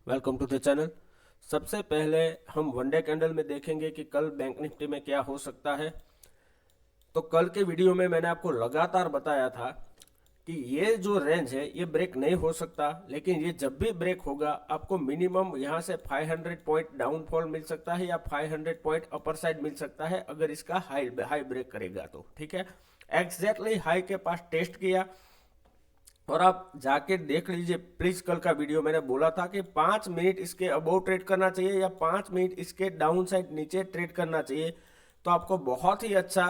Welcome to the channel. सबसे पहले हम वनडे कैंडल में देखेंगे कि कल बैंक निफ्टी में क्या हो सकता है। तो कल के वीडियो में मैंने आपको लगातार बताया था कि ये जो रेंज है ये ब्रेक नहीं हो सकता, लेकिन ये जब भी ब्रेक होगा आपको मिनिमम यहाँ से 500 पॉइंट डाउनफॉल मिल सकता है या 500 पॉइंट अपर साइड मिल सकता है अगर इसका हाई हाई ब्रेक करेगा तो। ठीक है, एग्जैक्टली हाई के पास टेस्ट किया और आप जाके देख लीजिए प्लीज। कल का वीडियो मैंने बोला था कि 5 मिनट इसके अबोव ट्रेड करना चाहिए या 5 मिनट इसके डाउन साइड नीचे ट्रेड करना चाहिए, तो आपको बहुत ही अच्छा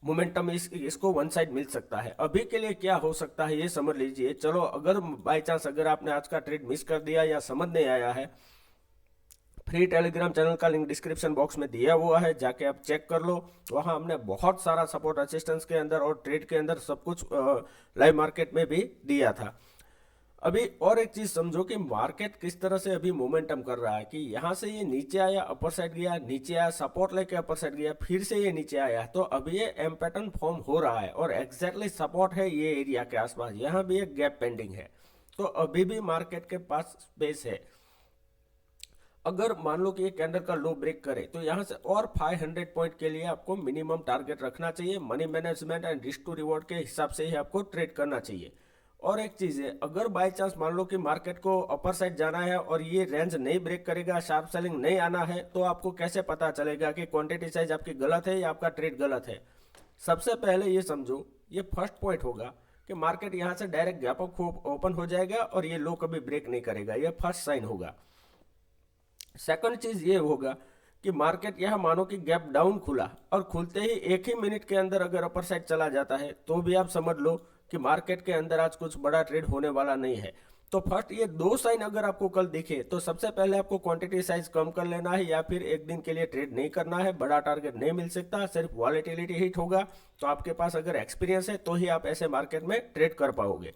मोमेंटम इसको वन साइड मिल सकता है। अभी के लिए क्या हो सकता है ये समझ लीजिए। चलो, अगर बाई चांस अगर आपने आज का ट्रेड मिस कर दिया या समझ नहीं आया है, फ्री टेलीग्राम चैनल का लिंक डिस्क्रिप्शन बॉक्स में दिया हुआ है, जाके आप चेक कर लो। वहाँ हमने बहुत सारा सपोर्ट असिस्टेंस के अंदर और ट्रेड के अंदर सब कुछ लाइव मार्केट में भी दिया था। अभी और एक चीज समझो कि मार्केट किस तरह से अभी मोमेंटम कर रहा है कि यहाँ से ये नीचे आया, अपर साइड गया, नीचे आया, सपोर्ट लेके अपर साइड गया, फिर से ये नीचे आया, तो अभी ये एम पैटर्न फॉर्म हो रहा है और एग्जैक्टली सपोर्ट है ये एरिया के आसपास। यहाँ भी एक गैप पेंडिंग है, तो अभी भी मार्केट के पास स्पेस है। अगर मान लो कि ये कैंडल का लो ब्रेक करे तो यहाँ से और 500 पॉइंट के लिए आपको मिनिमम टारगेट रखना चाहिए। Money management and risk to reward के हिसाब से ही आपको ट्रेड करना चाहिए। और एक चीज है, अगर बाय चांस मान लो कि मार्केट को अपर साइड जाना है और ये रेंज नहीं ब्रेक करेगा, शार्प सेलिंग नहीं आना है, तो आपको कैसे पता चलेगा कि क्वांटिटी साइज आपकी गलत है या आपका ट्रेड गलत है। सबसे पहले ये समझो, ये फर्स्ट पॉइंट होगा कि मार्केट यहाँ से डायरेक्ट गैप अप ओपन हो जाएगा और ये लो कभी ब्रेक नहीं करेगा, ये फर्स्ट साइन होगा। सेकंड चीज ये होगा कि मार्केट यह मानो कि गैप डाउन खुला और खुलते ही एक ही मिनट के अंदर अगर अपर साइड चला जाता है तो भी आप समझ लो कि मार्केट के अंदर आज कुछ बड़ा ट्रेड होने वाला नहीं है। तो फर्स्ट ये दो साइन अगर आपको कल दिखे तो सबसे पहले आपको क्वांटिटी साइज कम कर लेना है या फिर एक दिन के लिए ट्रेड नहीं करना है। बड़ा टारगेट नहीं मिल सकता, सिर्फ वॉलेटिलिटी हिट होगा। तो आपके पास अगर एक्सपीरियंस है तो ही आप ऐसे मार्केट में ट्रेड कर पाओगे।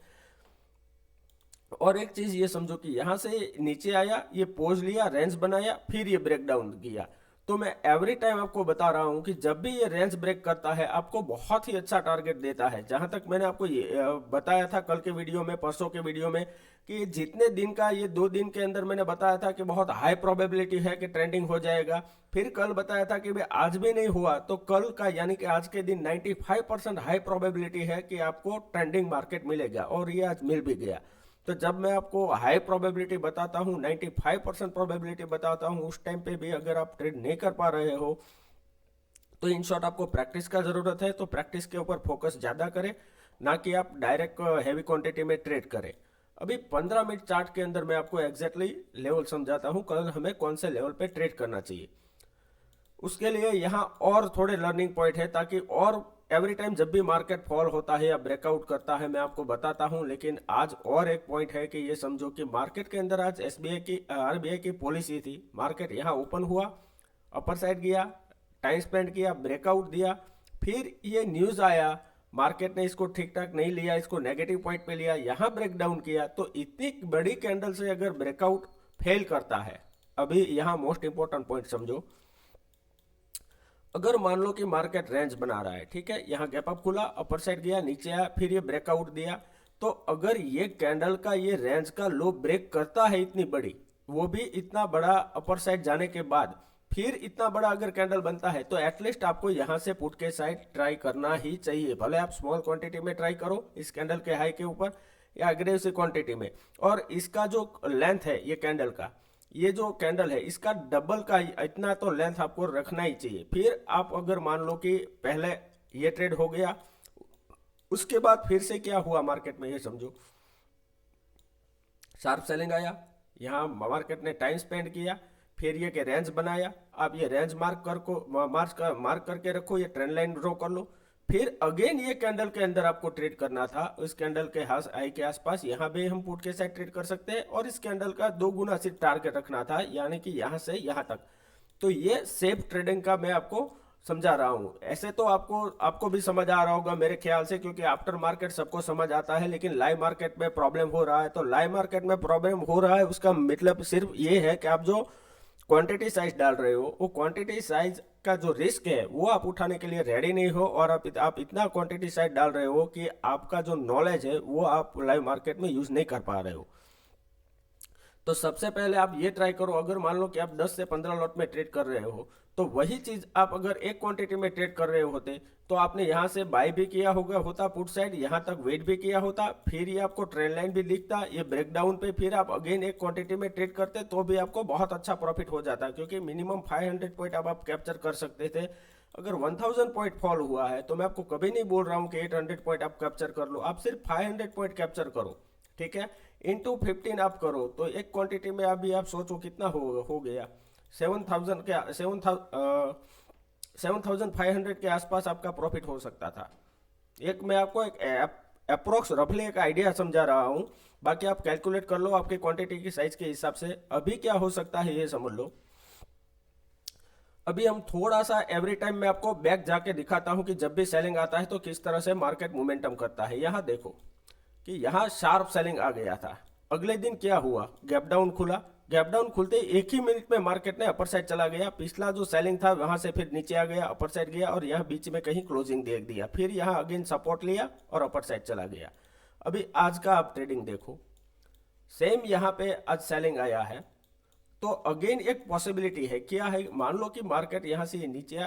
और एक चीज ये समझो कि यहां से नीचे आया, ये पोज लिया, रेंज बनाया, फिर ये ब्रेक डाउन किया। तो मैं एवरी टाइम आपको बता रहा हूं कि जब भी ये रेंज ब्रेक करता है आपको बहुत ही अच्छा टारगेट देता है। जहां तक मैंने आपको ये बताया था कल के वीडियो में, परसों के वीडियो में, कि जितने दिन का, ये 2 दिन के अंदर मैंने बताया था कि बहुत हाई प्रोबेबिलिटी है कि ट्रेंडिंग हो जाएगा। फिर कल बताया था कि भाई आज भी नहीं हुआ, तो कल का यानी कि आज के दिन 95% हाई प्रोबेबिलिटी है कि आपको ट्रेंडिंग मार्केट मिलेगा और ये आज मिल भी गया। तो जब मैं आपको हाई प्रोबेबिलिटी बताता हूँ, 95% प्रोबेबिलिटी बताता हूँ, उस टाइम पे भी अगर आप ट्रेड नहीं कर पा रहे हो तो इन शॉर्ट आपको प्रैक्टिस का जरूरत है। तो प्रैक्टिस के ऊपर फोकस ज्यादा करें, ना कि आप डायरेक्ट हैवी क्वांटिटी में ट्रेड करें। अभी 15 मिनट चार्ट के अंदर मैं आपको एग्जैक्टली लेवल समझाता हूँ, कल हमें कौन से लेवल पे ट्रेड करना चाहिए। उसके लिए यहाँ और थोड़े लर्निंग पॉइंट है, ताकि और एवरी टाइम जब भी मार्केट फॉल होता है या ब्रेकआउट करता है मैं आपको बताता हूं। लेकिन आज और एक पॉइंट है कि ये समझो कि मार्केट के अंदर आज एसबीआई की आरबीआई की पॉलिसी थी। मार्केट यहाँ ओपन हुआ, अपर साइड गया, टाइम स्पेंड किया, ब्रेकआउट दिया, फिर ये न्यूज आया, मार्केट ने इसको ठीक ठाक नहीं लिया, इसको नेगेटिव पॉइंट पे लिया, यहाँ ब्रेक डाउन किया। तो इतनी बड़ी कैंडल से अगर ब्रेकआउट फेल करता है, अभी यहाँ मोस्ट इंपॉर्टेंट पॉइंट समझो, अगर मान लो कि मार्केट रेंज बना रहा है, ठीक है, यहाँ गैप अप खुला, अपर साइड गया, नीचे आया, फिर ये ब्रेकआउट दिया, तो अगर ये कैंडल का ये रेंज का लो ब्रेक करता है इतनी बड़ी, वो भी इतना बड़ा अपर साइड जाने के बाद, फिर इतना बड़ा अगर कैंडल बनता है, तो एटलीस्ट आपको यहाँ से पुट के साइड ट्राई करना ही चाहिए। भले आप स्मॉल क्वांटिटी में ट्राई करो इस कैंडल के हाई के ऊपर या अग्रेसिव क्वांटिटी में। और इसका जो लेंथ है ये कैंडल का, ये जो कैंडल है इसका डबल का इतना तो लेंथ आपको रखना ही चाहिए। फिर आप अगर मान लो कि पहले ये ट्रेड हो गया, उसके बाद फिर से क्या हुआ मार्केट में ये समझो, शार्प सेलिंग आया, यहाँ मार्केट ने टाइम स्पेंड किया, फिर ये के रेंज बनाया। आप ये रेंज मार्क करके रखो, ये ट्रेंड लाइन ड्रॉ कर लो। फिर अगेन ये कैंडल के अंदर आपको ट्रेड करना था, इस कैंडल के हाई के आसपास, यहाँ भी हम पुट के साइड ट्रेड कर सकते हैं, और इस कैंडल का 2 गुना सिर्फ टारगेट रखना था, यानी कि यहाँ से यहाँ तक। तो ये सेफ ट्रेडिंग का मैं आपको समझा रहा हूँ। ऐसे तो आपको आपको भी समझ आ रहा होगा मेरे ख्याल से, क्योंकि आफ्टर मार्केट सबको समझ आता है, लेकिन लाइव मार्केट में प्रॉब्लम हो रहा है। तो लाइव मार्केट में प्रॉब्लम हो रहा है उसका मतलब सिर्फ ये है कि आप जो क्वांटिटी साइज डाल रहे हो, वो क्वांटिटी साइज का जो रिस्क है वो आप उठाने के लिए रेडी नहीं हो, और आप इतना क्वांटिटी साइज डाल रहे हो कि आपका जो नॉलेज है वो आप लाइव मार्केट में यूज नहीं कर पा रहे हो। तो सबसे पहले आप ये ट्राई करो, अगर मान लो कि आप 10 से 15 लॉट में ट्रेड कर रहे हो, तो वही चीज आप अगर एक क्वांटिटी में ट्रेड कर रहे होते तो आपने यहाँ से बाय भी किया होता पुट साइड, यहाँ तक वेट भी किया होता, फिर ये आपको ट्रेंड लाइन भी दिखता, ये ब्रेकडाउन पे फिर आप अगेन एक क्वांटिटी में ट्रेड करते तो भी आपको बहुत अच्छा प्रॉफिट हो जाता, क्योंकि मिनिमम 500 पॉइंट अब आप कैप्चर कर सकते थे। अगर 1000 पॉइंट फॉल हुआ है तो मैं आपको कभी नहीं बोल रहा हूँ कि 800 पॉइंट आप कैप्चर कर लो, आप सिर्फ 500 पॉइंट कैप्चर करो, ठीक है। इंटू 15 आप करो तो एक क्वांटिटी में अभी आप सोचो कितना हो गया, 7000 के 7500 के आसपास आपका प्रॉफिट हो सकता था। एक मैं आपको एक अप्रोक्स रफली एक आइडिया समझा रहा हूँ, बाकी आप कैलकुलेट कर लो आपकी क्वांटिटी की साइज के हिसाब से अभी क्या हो सकता है ये समझ लो। अभी हम थोड़ा सा एवरी टाइम मैं आपको बैक जाके दिखाता हूँ कि जब भी सेलिंग आता है तो किस तरह से मार्केट मोमेंटम करता है। यहाँ देखो कि यहाँ शार्प सेलिंग आ गया था, अगले दिन क्या हुआ, गैप डाउन खुला, गैप डाउन खुलते एक ही मिनट में मार्केट ने अपर साइड चला गया, पिछला जो सेलिंग था वहां से फिर नीचे आ गया, अपर साइड गया और यहाँ बीच में कहीं क्लोजिंग देख दिया, फिर यहाँ अगेन सपोर्ट लिया और अपर साइड चला गया। अभी आज का आप ट्रेडिंग देखो, सेम यहाँ पे आज सेलिंग आया है, तो अगेन एक पॉसिबिलिटी है, क्या है, मान लो कि मार्केट यहाँ से नीचे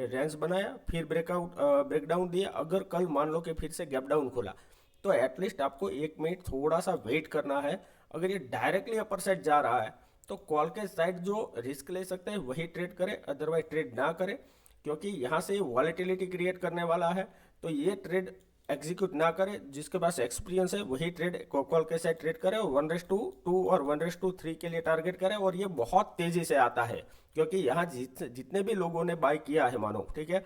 रेंज बनाया, फिर ब्रेकडाउन दिया, अगर कल मान लो कि फिर से गैप डाउन खुला तो एटलीस्ट आपको एक मिनट थोड़ा सा वेट करना है। अगर ये डायरेक्टली अपर साइड जा रहा है तो कॉल के साइड जो रिस्क ले सकते हैं वही ट्रेड करें, अदरवाइज ट्रेड ना करें, क्योंकि यहाँ से वॉलेटिलिटी क्रिएट करने वाला है, तो ये ट्रेड एग्जीक्यूट ना करे। जिसके पास एक्सपीरियंस है वही ट्रेड कॉल के साइड ट्रेड करे, 1:2 और 1:3 के लिए टारगेट करे, और ये बहुत तेजी से आता है क्योंकि यहाँ जितने भी लोगों ने बाय किया है मानो, ठीक है,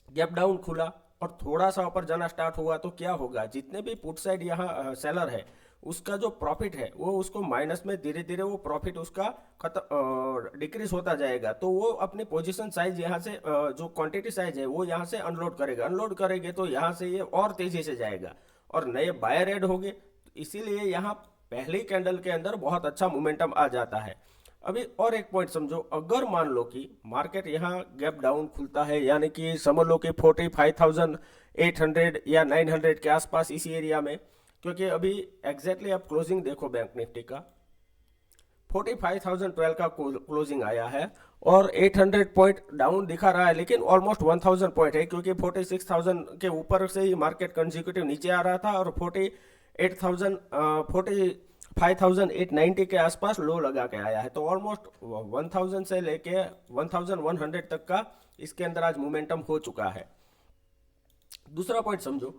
गैप डाउन खुला और थोड़ा सा ऊपर जाना स्टार्ट हुआ तो क्या होगा, जितने भी पुट साइड यहाँ सेलर है उसका जो प्रॉफिट है वो उसको माइनस में धीरे धीरे वो प्रॉफिट उसका डिक्रीज होता जाएगा, तो वो अपनी पोजीशन साइज यहाँ से जो क्वांटिटी साइज है वो यहाँ से अनलोड करेंगे तो यहाँ से ये और तेजी से जाएगा और नए बायर ऐड होंगे, इसीलिए यहाँ पहले कैंडल के अंदर बहुत अच्छा मोमेंटम आ जाता है। अभी और एक पॉइंट समझो, अगर मान लो कि मार्केट यहाँ गैप डाउन खुलता है, यानी कि समझ लो कि 45,800 या 900 के आसपास इसी एरिया में, क्योंकि अभी एग्जैक्टली आप क्लोजिंग देखो बैंक निफ्टी का 45,012 का क्लोजिंग आया है और 800 पॉइंट डाउन दिखा रहा है, लेकिन ऑलमोस्ट 1000 पॉइंट है, क्योंकि 46,000 के ऊपर से ही मार्केट कंसेक्यूटिव नीचे आ रहा था और 45,890 के आसपास लो लगा के आया है, तो ऑलमोस्ट 1000 से लेके 1100 तक का इसके अंदर आज मोमेंटम हो चुका है। दूसरा पॉइंट समझो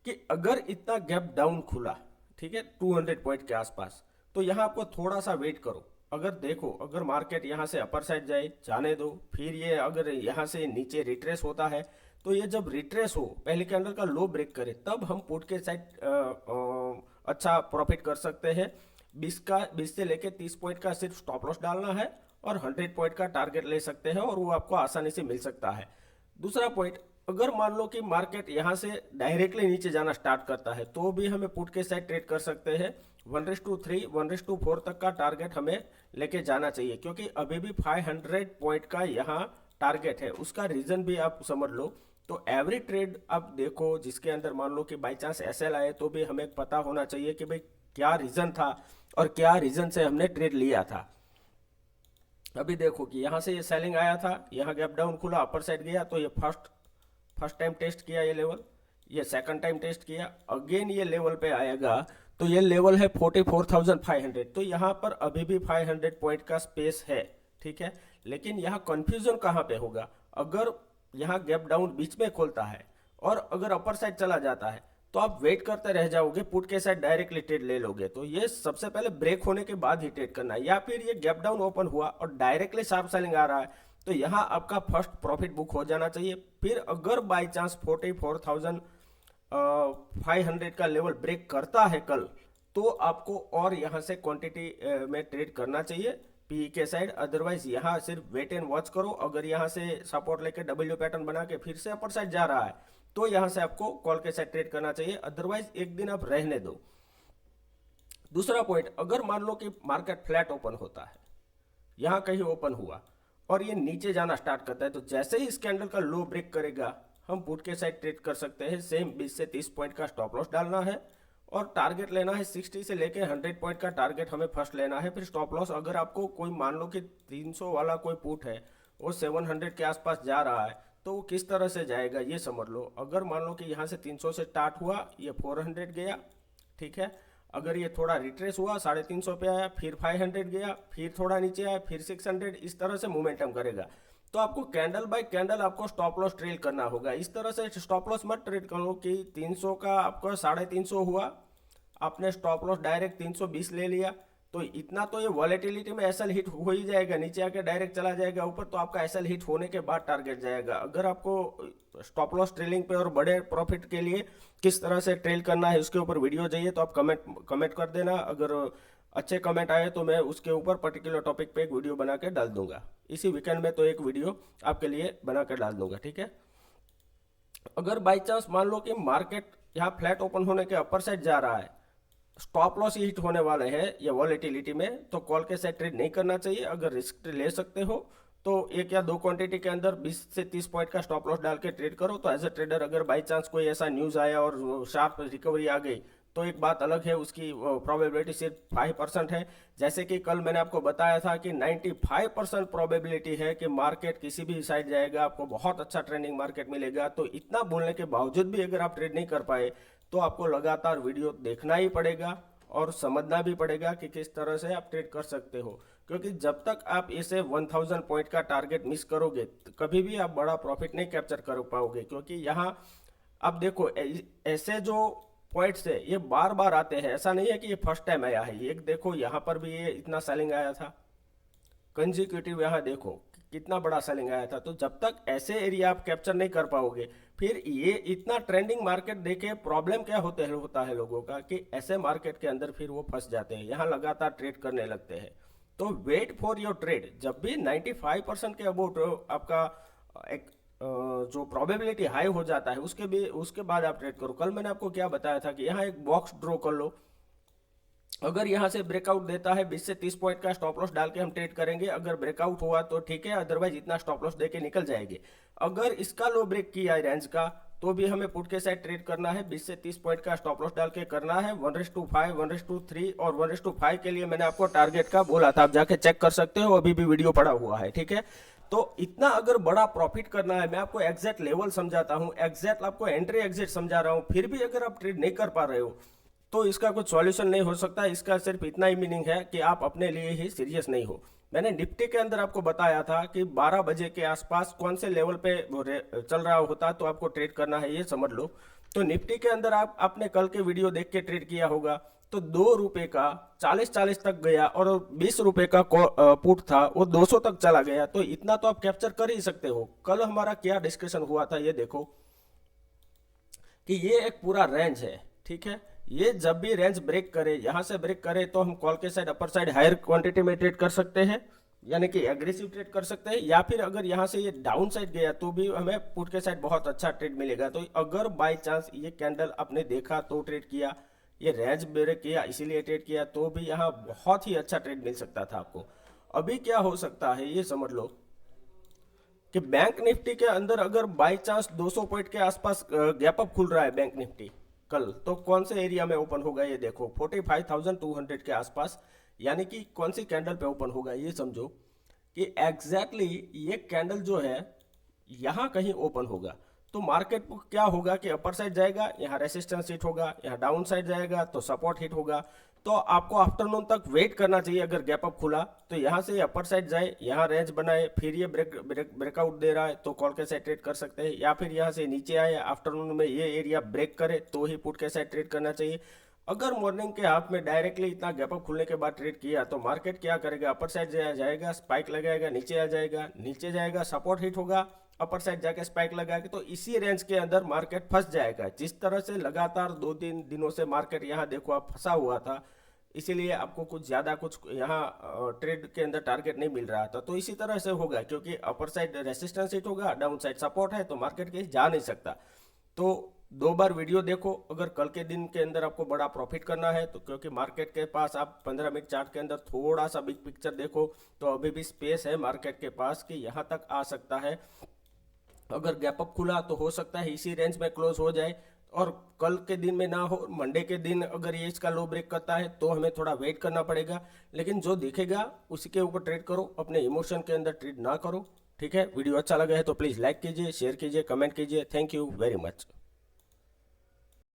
कि अगर इतना गैप डाउन खुला, ठीक है, 200 पॉइंट के आसपास, तो यहाँ आपको थोड़ा सा वेट करो। अगर देखो अगर मार्केट यहाँ से अपर साइड जाने दो, फिर ये अगर यहाँ से नीचे रिट्रेस होता है, तो ये जब रिट्रेस हो पहले कैंडल का लो ब्रेक करे तब हम पुट के साइड अच्छा प्रॉफिट कर सकते हैं। 20 से लेके 30 पॉइंट का सिर्फ स्टॉप लॉस डालना है और 100 पॉइंट का टारगेट ले सकते हैं और वो आपको आसानी से मिल सकता है। दूसरा पॉइंट, अगर मान लो कि मार्केट यहाँ से डायरेक्टली नीचे जाना स्टार्ट करता है तो भी हमें पुट के साइड ट्रेड कर सकते हैं। 1:3 1:4 तक का टारगेट हमें लेके जाना चाहिए, क्योंकि अभी भी 500 पॉइंट का यहाँ टारगेट है। उसका रीजन भी आप समझ लो, तो एवरी ट्रेड आप देखो जिसके अंदर मान लो कि बाई चांस एसएल आए तो भी हमें पता होना चाहिए कि भाई क्या रीजन था और क्या रीजन से हमने ट्रेड लिया था। अभी देखो कि यहाँ से ये सेलिंग आया था, यहाँ गैप डाउन खुला, अपर साइड गया, तो ये फर्स्ट टाइम टेस्ट किया ये लेवल, ये सेकंड टाइम टेस्ट किया, अगेन ये लेवल पे आएगा, तो ये लेवल है 44,500, तो यहाँ पर अभी भी 500 पॉइंट का स्पेस है, ठीक है। लेकिन यहाँ कंफ्यूजन कहाँ पे होगा, अगर यहाँ गैप डाउन बीच में खोलता है और अगर अपर साइड चला जाता है तो आप वेट करते रह जाओगे, पुट के साइड डायरेक्टली ट्रेड ले लोगे, तो ये सबसे पहले ब्रेक होने के बाद ही ट्रेड करना है। या फिर ये गैप डाउन ओपन हुआ और डायरेक्टली शार्प सेलिंग आ रहा है तो यहाँ आपका फर्स्ट प्रॉफिट बुक हो जाना चाहिए। फिर अगर बाई चांस 44,500 का लेवल ब्रेक करता है कल, तो आपको और यहाँ से क्वांटिटी में ट्रेड करना चाहिए पी के साइड, अदरवाइज यहाँ सिर्फ वेट एंड वॉच करो। अगर यहाँ से सपोर्ट लेके डब्ल्यू पैटर्न बना के फिर से अपर साइड जा रहा है तो यहाँ से आपको कॉल के साइड ट्रेड करना चाहिए, अदरवाइज एक दिन आप रहने दो। दूसरा पॉइंट, अगर मान लो कि मार्केट फ्लैट ओपन होता है, यहाँ कहीं ओपन हुआ और ये नीचे जाना स्टार्ट करता है, तो जैसे ही इस कैंडल का लो ब्रेक करेगा हम पुट के साइड ट्रेड कर सकते हैं। सेम 20 से 30 पॉइंट का स्टॉप लॉस डालना है और टारगेट लेना है 60 से लेके 100 पॉइंट का टारगेट हमें फर्स्ट लेना है। फिर स्टॉप लॉस, अगर आपको कोई मान लो कि 300 वाला कोई पुट है, वो 700 के आसपास जा रहा है, तो वो किस तरह से जाएगा ये समझ लो। अगर मान लो कि यहाँ से 300 से स्टार्ट हुआ, ये 400 गया, ठीक है। अगर ये थोड़ा रिट्रेस हुआ, 350 पे आया, फिर 500 गया, फिर थोड़ा नीचे आया, फिर 600, इस तरह से मोमेंटम करेगा। तो आपको कैंडल बाय कैंडल आपको स्टॉप लॉस ट्रेल करना होगा। इस तरह से स्टॉप लॉस मत ट्रेड करो कि 300 का आपका 350 हुआ, आपने स्टॉप लॉस डायरेक्ट 320 ले लिया, तो इतना तो ये वॉलेटिलिटी में एसएल हिट हो ही जाएगा, नीचे आके डायरेक्ट चला जाएगा ऊपर, तो आपका एसएल हिट होने के बाद टारगेट जाएगा। अगर आपको स्टॉप लॉस ट्रेलिंग पे और बड़े प्रॉफिट के लिए किस तरह से ट्रेल करना है उसके ऊपर वीडियो चाहिए तो आप कमेंट कर देना। अगर अच्छे कमेंट आए तो मैं उसके ऊपर पर्टिकुलर टॉपिक पे एक वीडियो बना के डाल दूंगा। इसी वीकेंड में तो एक वीडियो आपके लिए बना के डाल दूंगा, ठीक है। अगर बाई चांस मान लो कि मार्केट यहाँ फ्लैट ओपन होने के अपर साइड जा रहा है, स्टॉप लॉस हिट होने वाले हैं या वॉलेटिलिटी में, तो कॉल के साथ ट्रेड नहीं करना चाहिए। अगर रिस्क ले सकते हो तो एक या दो क्वांटिटी के अंदर 20 से 30 पॉइंट का स्टॉप लॉस डाल के ट्रेड करो। तो एज अ ट्रेडर अगर बाई चांस कोई ऐसा न्यूज़ आया और शार्प रिकवरी आ गई तो एक बात अलग है, उसकी प्रोबेबिलिटी सिर्फ 5% है। जैसे कि कल मैंने आपको बताया था कि 95% प्रोबेबिलिटी है कि मार्केट किसी भी साइड जाएगा, आपको बहुत अच्छा ट्रेंडिंग मार्केट मिलेगा। तो इतना बोलने के बावजूद भी अगर आप ट्रेड नहीं कर पाए तो आपको लगातार वीडियो देखना ही पड़ेगा और समझना भी पड़ेगा कि किस तरह से आप ट्रेड कर सकते हो। क्योंकि जब तक आप इसे 1000 पॉइंट का टारगेट मिस करोगे तो कभी भी आप बड़ा प्रॉफिट नहीं कैप्चर कर पाओगे। क्योंकि यहाँ आप देखो ऐसे जो पॉइंट्स है ये बार बार आते हैं, ऐसा नहीं है कि ये फर्स्ट टाइम आया है। ये देखो यहाँ पर भी ये इतना सेलिंग आया था कंजिक्यूटिव, यहाँ देखो कितना बड़ा सेलिंग आया था। तो जब तक ऐसे एरिया आप कैप्चर नहीं कर पाओगे, फिर ये इतना ट्रेंडिंग मार्केट देखे प्रॉब्लम क्या होता है लोगों का कि ऐसे मार्केट के अंदर फिर वो फंस जाते हैं, यहाँ लगातार ट्रेड करने लगते हैं। तो वेट फॉर योर ट्रेड, जब भी 95% के अबाउट आपका एक जो प्रोबेबिलिटी हाई हो जाता है उसके बाद आप ट्रेड करो। कल मैंने आपको क्या बताया था कि यहाँ एक बॉक्स ड्रॉ कर लो, अगर यहाँ से ब्रेकआउट देता है 20 से 30 पॉइंट का स्टॉप लॉस डाल के हम ट्रेड करेंगे। अगर ब्रेकआउट हुआ तो ठीक है, अदरवाइज इतना स्टॉप लॉस देके निकल जाएंगे। अगर इसका लो ब्रेक किया रेंज का तो भी हमें पुट के साइड ट्रेड करना है, 20 से 30 पॉइंट का स्टॉप लॉस डाल के करना है। 1:5, 1:3 और 1:5 के लिए मैंने आपको टारगेट का बोला था, आप जाके चेक कर सकते हो, अभी भी वीडियो पड़ा हुआ है, ठीक है। तो इतना अगर बड़ा प्रॉफिट करना है, मैं आपको एग्जैक्ट लेवल समझाता हूँ, एग्जैक्ट आपको एंट्री एग्जिट समझा रहा हूँ, फिर भी अगर आप ट्रेड नहीं कर पा रहे हो तो इसका कुछ सॉल्यूशन नहीं हो सकता। इसका सिर्फ इतना ही मीनिंग है कि आप अपने लिए ही सीरियस नहीं हो। मैंने निफ्टी के अंदर आपको बताया था कि 12 बजे के आसपास कौन से लेवल पे चल रहा होता तो आपको ट्रेड करना है, ये समझ लो। तो निफ्टी के अंदर आपने कल के वीडियो देख के ट्रेड किया होगा, तो 2 रुपए का 40 तक गया और 20 रुपए का पुट था वो 200 तक चला गया। तो इतना तो आप कैप्चर कर ही सकते हो। कल हमारा क्या डिस्कशन हुआ था ये देखो कि ये एक पूरा रेंज है, ठीक है। ये जब भी रेंज ब्रेक करे, यहां से ब्रेक करे, तो हम कॉल के side upper side higher quantity में ट्रेड कर सकते हैं, यानी कि एग्रेसिव ट्रेड कर सकते हैं। या फिर अगर यहां से ये डाउन साइड गया तो भी हमें पुट के साइड बहुत अच्छा ट्रेड मिलेगा। तो अगर बाय चांस ये कैंडल आपने देखा तो ट्रेड किया, ये रेंज ब्रेक किया इसीलिए ट्रेड किया, तो भी यहाँ बहुत ही अच्छा ट्रेड मिल सकता था आपको। अभी क्या हो सकता है ये समझ लो कि बैंक निफ्टी के अंदर अगर बाय चांस 200 पॉइंट के आसपास गैप अप खुल रहा है बैंक निफ्टी कल, तो कौन से एरिया में ओपन होगा ये देखो, 45,200 के आसपास, यानी कि कौन सी कैंडल पे ओपन होगा ये समझो कि एग्जैक्टली ये कैंडल जो है यहाँ कहीं ओपन होगा। तो मार्केट को क्या होगा कि अपर साइड जाएगा, यहाँ रेसिस्टेंस हिट होगा, यहाँ डाउन साइड जाएगा तो सपोर्ट हिट होगा। तो आपको आफ्टरनून तक वेट करना चाहिए। अगर गैप अप खुला तो यहाँ से अपर साइड जाए, यहाँ रेंज बनाए, फिर ये ब्रेकआउट दे रहा है तो कॉल के साइड ट्रेड कर सकते हैं। या फिर यहाँ से नीचे आए, आफ्टरनून में ये एरिया ब्रेक करे तो ही पुट के साइड ट्रेड करना चाहिए। अगर मॉर्निंग के हाफ में डायरेक्टली इतना गैप अप खुलने के बाद ट्रेड किया तो मार्केट क्या करेगा, अपर साइड जाएगा, स्पाइक लगाएगा, नीचे आ जाएगा, नीचे जाएगा, सपोर्ट हिट होगा, अपर साइड जाके स्पाइक लगाएगा, तो इसी रेंज के अंदर मार्केट फंस जाएगा। जिस तरह से लगातार 2-3 दिनों से मार्केट यहाँ देखो आप फंसा हुआ था, इसीलिए आपको कुछ ज़्यादा कुछ यहाँ ट्रेड के अंदर टारगेट नहीं मिल रहा था। तो इसी तरह से होगा, क्योंकि अपर साइड रेसिस्टेंस हिट होगा, डाउन साइड सपोर्ट है, तो मार्केट कहीं जा नहीं सकता। तो 2 बार वीडियो देखो अगर कल के दिन के अंदर आपको बड़ा प्रॉफिट करना है तो, क्योंकि मार्केट के पास आप 15 मिनट चार्ट के अंदर थोड़ा सा बिग पिक्चर देखो तो अभी भी स्पेस है मार्केट के पास कि यहाँ तक आ सकता है। अगर गैप अप खुला तो हो सकता है इसी रेंज में क्लोज हो जाए, और कल के दिन में ना हो, मंडे के दिन अगर ये इसका लो ब्रेक करता है तो हमें थोड़ा वेट करना पड़ेगा। लेकिन जो दिखेगा उसी के ऊपर ट्रेड करो, अपने इमोशन के अंदर ट्रेड ना करो। ठीक है, वीडियो अच्छा लगा है तो प्लीज़ लाइक कीजिए, शेयर कीजिए, कमेंट कीजिए। Thank you very much.